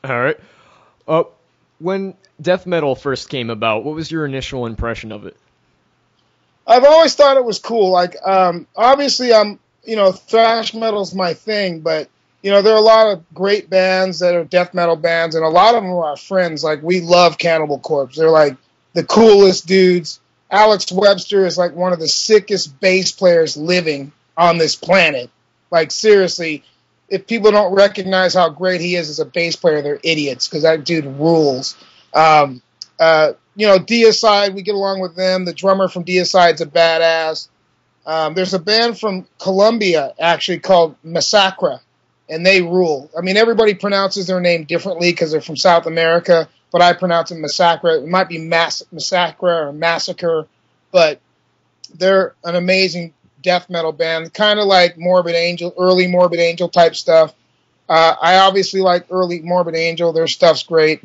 All right. Uh, when death metal first came about, what was your initial impression of it? I've always thought it was cool. Like, obviously, thrash metal's my thing, but there are a lot of great bands that are death metal bands, and a lot of them are our friends. Like, we love Cannibal Corpse. They're like the coolest dudes. Alex Webster is like one of the sickest bass players living on this planet. Like, seriously, if people don't recognize how great he is as a bass player, they're idiots, because that dude rules. Deicide, we get along with them. The drummer from Deicide's a badass. There's a band from Colombia, actually, called Massacre, and they rule. I mean, everybody pronounces their name differently because they're from South America, but I pronounce it Massacre. It might be Massacre or Massacre, but they're an amazing death metal band, kind of like Morbid Angel, early Morbid Angel type stuff. I obviously like early Morbid Angel. Their stuff's great.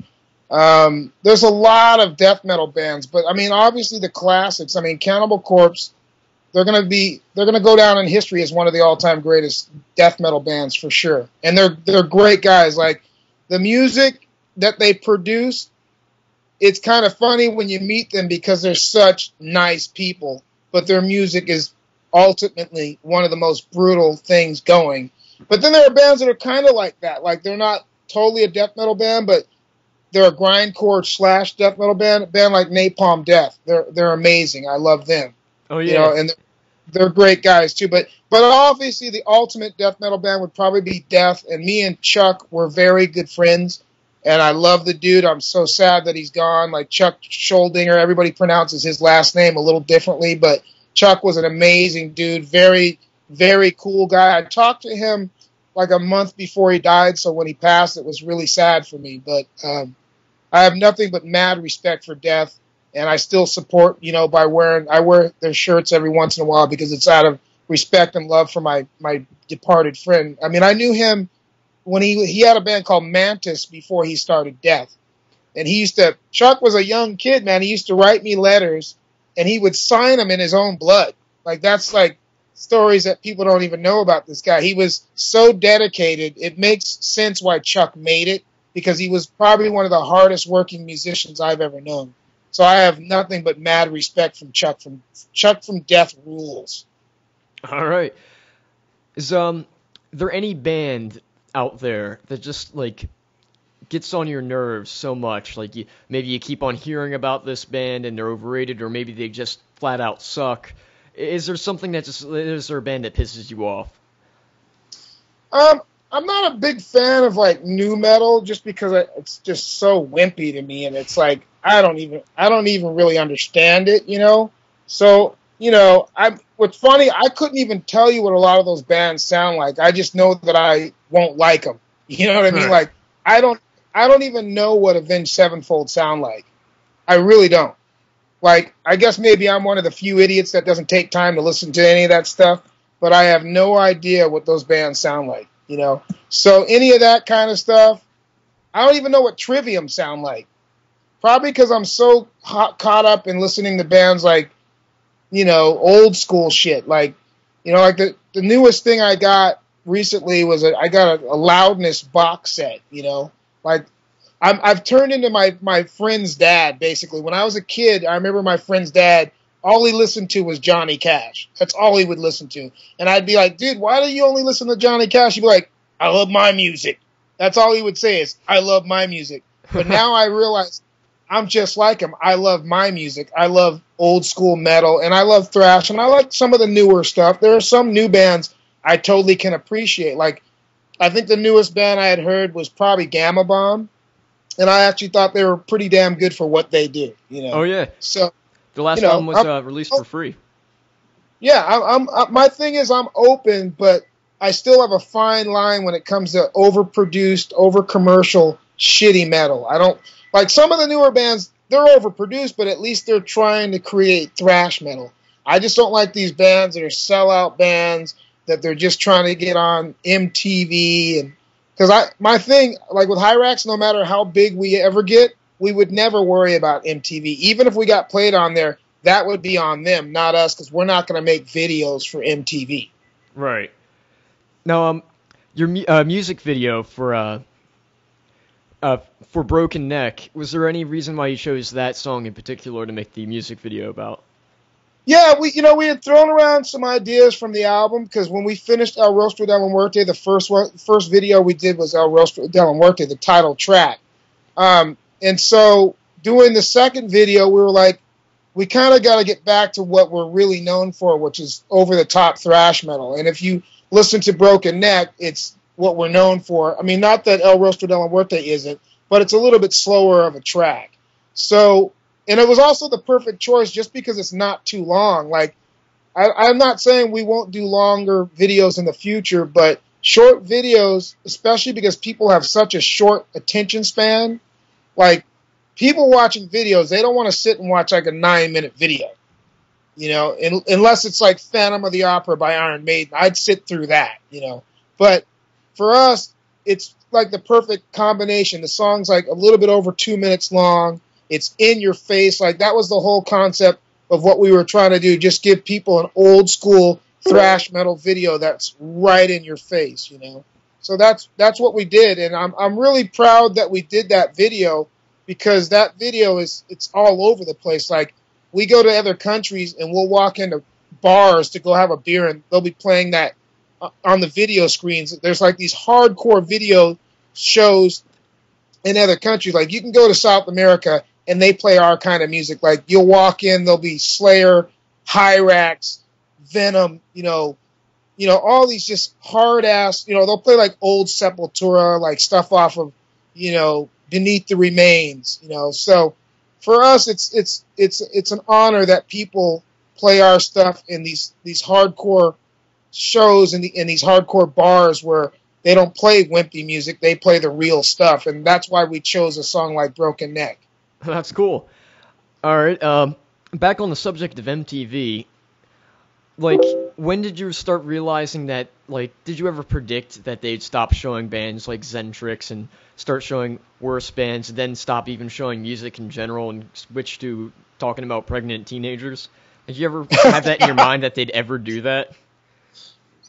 There's a lot of death metal bands, but I mean, obviously the classics. I mean, Cannibal Corpse, they're gonna go down in history as one of the all-time greatest death metal bands for sure. And they're great guys. Like, the music that they produce, it's kind of funny when you meet them because they're such nice people, but their music is ultimately one of the most brutal things going. But then there are bands that are kind of like that. Like, they're not totally a death metal band, but they're a grindcore / death metal band like Napalm Death. They're amazing. I love them. Oh yeah, and they're great guys too. But obviously the ultimate death metal band would probably be Death. And me and Chuck were very good friends, and I love the dude. I'm so sad that he's gone. Like, Chuck Scholdinger, everybody pronounces his last name a little differently, but Chuck was an amazing dude. Very, very cool guy. I talked to him like a month before he died, so when he passed, it was really sad for me. But I have nothing but mad respect for Death, and I still support, I wear their shirts every once in a while because it's out of respect and love for my departed friend. I mean, I knew him when he had a band called Mantis before he started Death. And Chuck was a young kid, man. He used to write me letters, and he would sign them in his own blood. Like, that's like stories that people don't even know about this guy. He was so dedicated. It makes sense why Chuck made it, because he was probably one of the hardest working musicians I've ever known. So I have nothing but mad respect from Chuck. Chuck from Death rules. All right. Is there any band out there that just like gets on your nerves so much? Like, maybe you keep on hearing about this band and they're overrated, or maybe they just flat out suck. Is there a band that pisses you off? I'm not a big fan of like nu metal, just because it's just so wimpy to me, and it's like I don't even really understand it, So what's funny, I couldn't even tell you what a lot of those bands sound like. I just know that I won't like them. You know what I mean? Like, I don't even know what Avenged Sevenfold sound like. I really don't. Like, I guess maybe I'm one of the few idiots that doesn't take time to listen to any of that stuff, but I have no idea what those bands sound like. So any of that kind of stuff, I don't even know what Trivium sound like. Probably because I'm so caught up in listening to bands like, old school shit. Like, like the newest thing I got recently was I got a Loudness box set. Like, I've turned into my friend's dad, basically. When I was a kid, I remember my friend's dad, all he listened to was Johnny Cash. That's all he would listen to. And I'd be like, dude, why do you only listen to Johnny Cash? He'd be like, I love my music. That's all he would say is, I love my music. But now I realize I'm just like him. I love my music. I love old school metal, and I love thrash, and I like some of the newer stuff. There are some new bands I totally can appreciate. Like, I think the newest band I had heard was probably Gamma Bomb, and I actually thought they were pretty damn good for what they do. Oh yeah. So the last album was released for free. Yeah, I'm my thing is I'm open, but I still have a fine line when it comes to overproduced, over-commercial, shitty metal. I don't like some of the newer bands. They're overproduced, but at least they're trying to create thrash metal. I just don't like these bands that are sellout bands that they're just trying to get on MTV. And because my thing, like with Hirax, no matter how big we ever get, we would never worry about MTV. Even if we got played on there, that would be on them, not us, because we're not going to make videos for MTV. Right. Now, your music video for for Broken Neck, was there any reason why you chose that song in particular to make the music video about? Yeah, we had thrown around some ideas from the album because when we finished El Rostro de la Muerte, the first video we did was El Rostro de la Muerte, the title track. And so doing the second video, we were like, we kind of got to get back to what we're really known for, which is over-the-top thrash metal. And if you listen to Broken Neck, it's what we're known for. I mean, not that El Rostro de la Muerte isn't, but it's a little bit slower of a track. So, and it was also the perfect choice just because it's not too long. Like, I'm not saying we won't do longer videos in the future, but short videos, especially because people have such a short attention span, like, people watching videos, they don't want to sit and watch like a 9-minute video, you know, unless it's like Phantom of the Opera by Iron Maiden. I'd sit through that, you know. But for us, it's like the perfect combination. The song's like a little bit over 2 minutes long. It's in your face. Like, that was the whole concept of what we were trying to do. Just give people an old school thrash metal video that's right in your face, you know. So that's what we did. And I'm really proud that we did that video because that video it's all over the place. Like, we go to other countries and we'll walk into bars to go have a beer and they'll be playing that on the video screens. There's like these hardcore video shows in other countries. Like, you can go to South America and they play our kind of music. Like, you'll walk in, there'll be Slayer, Hirax, Venom, you know, all these just hard ass, you know, they'll play like old Sepultura, like stuff off of, you know, Beneath the Remains, you know. So for us, it's an honor that people play our stuff in these hardcore shows in these hardcore bars where they don't play wimpy music, they play the real stuff, and that's why we chose a song like Broken Neck. That's cool. All right, back on the subject of MTV, like, when did you start realizing that, like, did you ever predict that they'd stop showing bands like Zentrix and start showing worse bands, and then stop even showing music in general and switch to talking about pregnant teenagers? Did you ever have that in your mind that they'd ever do that?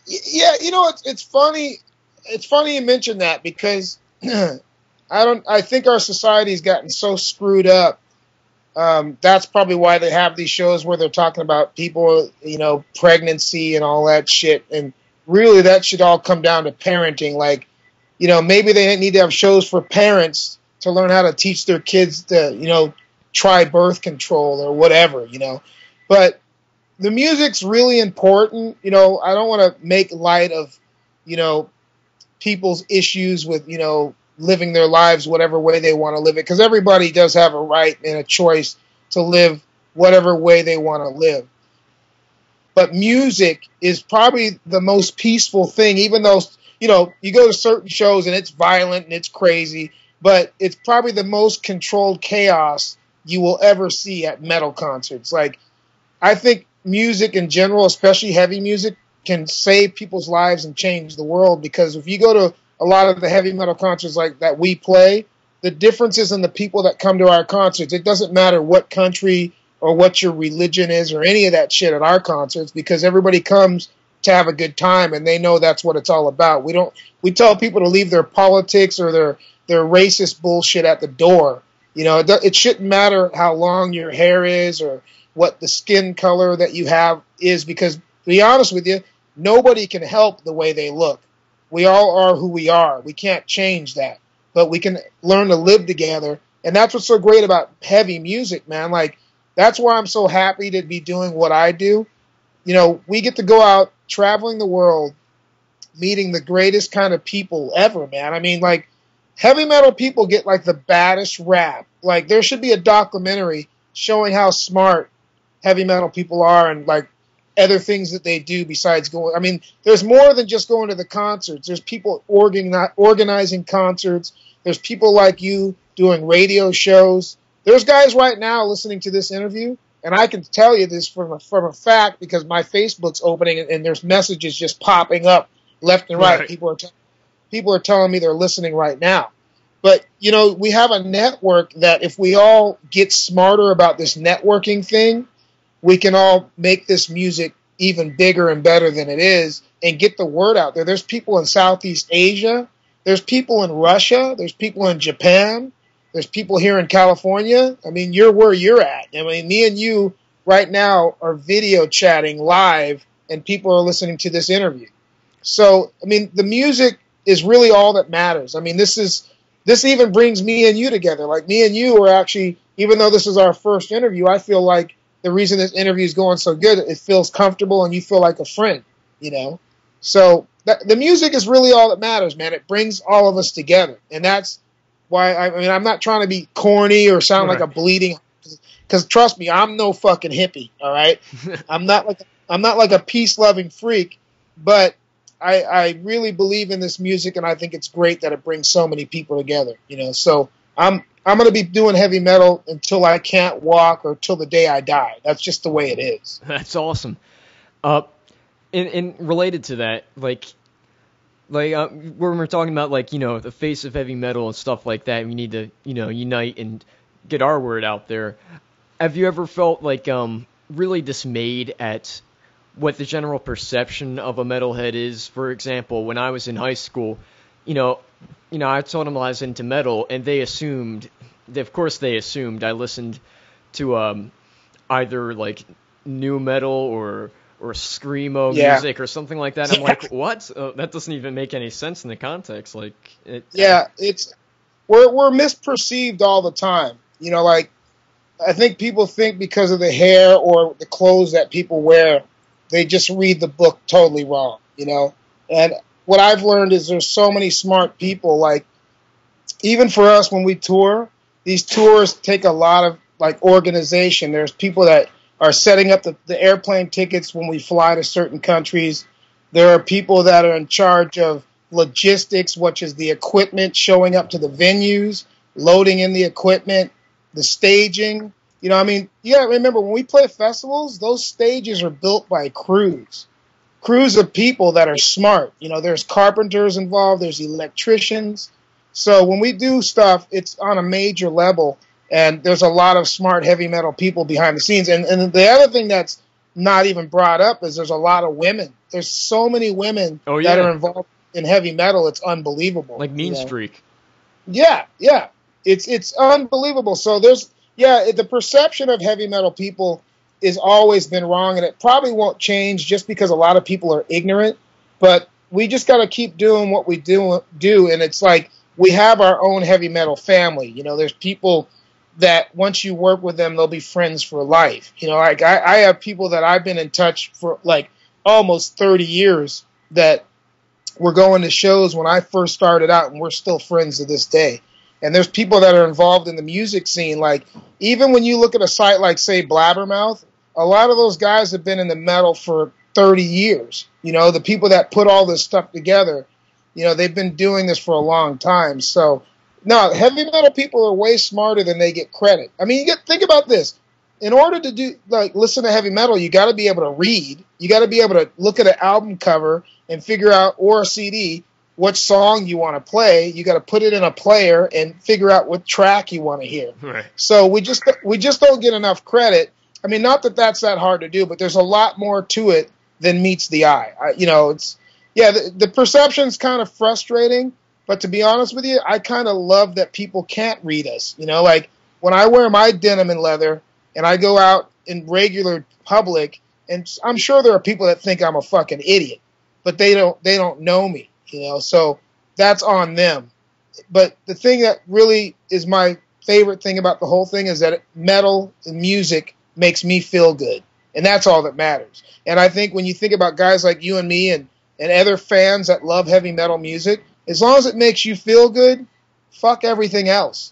Yeah, you know, it's funny. It's funny you mention that because I think our society's gotten so screwed up. That's probably why they have these shows where they're talking about people, you know, pregnancy and all that shit. And really, that should all come down to parenting. Like, you know, maybe they need to have shows for parents to learn how to teach their kids to, you know, try birth control or whatever, you know. But the music's really important. You know, I don't want to make light of, you know, people's issues with, you know, living their lives whatever way they want to live it, because everybody does have a right and a choice to live whatever way they want to live. But music is probably the most peaceful thing, even though, you know, you go to certain shows and it's violent and it's crazy, but it's probably the most controlled chaos you will ever see at metal concerts. Like, I think music in general, especially heavy music, can save people's lives and change the world, because if you go to a lot of the heavy metal concerts like that we play, the differences in the people that come to our concerts, it doesn't matter what country or what your religion is or any of that shit at our concerts, because everybody comes to have a good time and they know that's what it's all about. We tell people to leave their politics or their racist bullshit at the door. You know, it shouldn't matter how long your hair is or what the skin color that you have is, because to be honest with you, nobody can help the way they look. We all are who we are. We can't change that, but we can learn to live together. And that's what's so great about heavy music, man. Like, that's why I'm so happy to be doing what I do. You know, we get to go out traveling the world, meeting the greatest kind of people ever, man. I mean, like, heavy metal people get like the baddest rap. Like, there should be a documentary showing how smart heavy metal people are and like other things that they do besides going. I mean, there's more than just going to the concerts. There's people organizing concerts. There's people like you doing radio shows. There's guys right now listening to this interview, and I can tell you this from a fact because my Facebook's opening and there's messages just popping up left and right. People are telling me they're listening right now. But, you know, we have a network that if we all get smarter about this networking thing, we can all make this music even bigger and better than it is and get the word out there. There's people in Southeast Asia there's people in Russia, there's people in Japan, there's people here in California. I mean, you're where you're at. I mean, me and you right now are video chatting live, and people are listening to this interview. So, I mean, the music is really all that matters. I mean, this even brings me and you together. Like, me and you are actually, even though this is our first interview, I feel like the reason this interview is going so good, it feels comfortable and you feel like a friend, you know? So the music is really all that matters, man. It brings all of us together. And that's why, I mean, I'm not trying to be corny or sound like a bleeding, because trust me, I'm no fucking hippie, all right? I'm not like a peace-loving freak, but I really believe in this music, and I think it's great that it brings so many people together, you know? So I'm going to be doing heavy metal until I can't walk or till the day I die. That's just the way it is. That's awesome. And related to that, like when we're talking about, like, you know, the face of heavy metal and stuff like that, we need to, you know, unite and get our word out there. Have you ever felt like really dismayed at what the general perception of a metalhead is? For example, when I was in high school, you know, I told them I was into metal, and they assumed I listened to either like new metal or screamo music or something like that. I'm like, what? That doesn't even make any sense in the context. Like, we're misperceived all the time. You know, like, I think people think because of the hair or the clothes that people wear, they just read the book totally wrong, you know? And what I've learned is there's so many smart people. Like, even for us when we tour, these tours take a lot of, like, organization. There's people that are setting up the airplane tickets when we fly to certain countries. There are people that are in charge of logistics, which is the equipment showing up to the venues, loading in the equipment, the staging. You know, I mean, you gotta remember, when we play festivals, those stages are built by crews of people that are smart. You know, there's carpenters involved, there's electricians. So when we do stuff, it's on a major level, and there's a lot of smart heavy metal people behind the scenes. And the other thing that's not even brought up is there's a lot of women. There's so many women that are involved in heavy metal. It's unbelievable. Like Mean Streak. Yeah. It's unbelievable. So the perception of heavy metal people has always been wrong, and it probably won't change just because a lot of people are ignorant. But we just got to keep doing what we do, and it's like we have our own heavy metal family. You know, there's people that once you work with them, they'll be friends for life. You know, like I have people that I've been in touch for like almost 30 years that were going to shows when I first started out, and we're still friends to this day. And there's people that are involved in the music scene. Like, even when you look at a site like, say, Blabbermouth, a lot of those guys have been in the metal for 30 years. You know, the people that put all this stuff together, you know, they've been doing this for a long time. So, no, heavy metal people are way smarter than they get credit. I mean, think about this. In order to listen to heavy metal, you got to be able to read. You got to be able to look at an album cover and figure out, or a CD, what song you want to play. You got to put it in a player and figure out what track you want to hear. Right. So we just don't get enough credit. I mean, not that that's that hard to do, but there's a lot more to it than meets the eye. The perception's kind of frustrating, but to be honest with you, I kind of love that people can't read us. You know, like when I wear my denim and leather and I go out in regular public, and I'm sure there are people that think I'm a fucking idiot, but they don't know me. You know, so that's on them. But the thing that really is my favorite thing about the whole thing is that metal and music makes me feel good. And that's all that matters. And I think when you think about guys like you and me and other fans that love heavy metal music, as long as it makes you feel good, fuck everything else.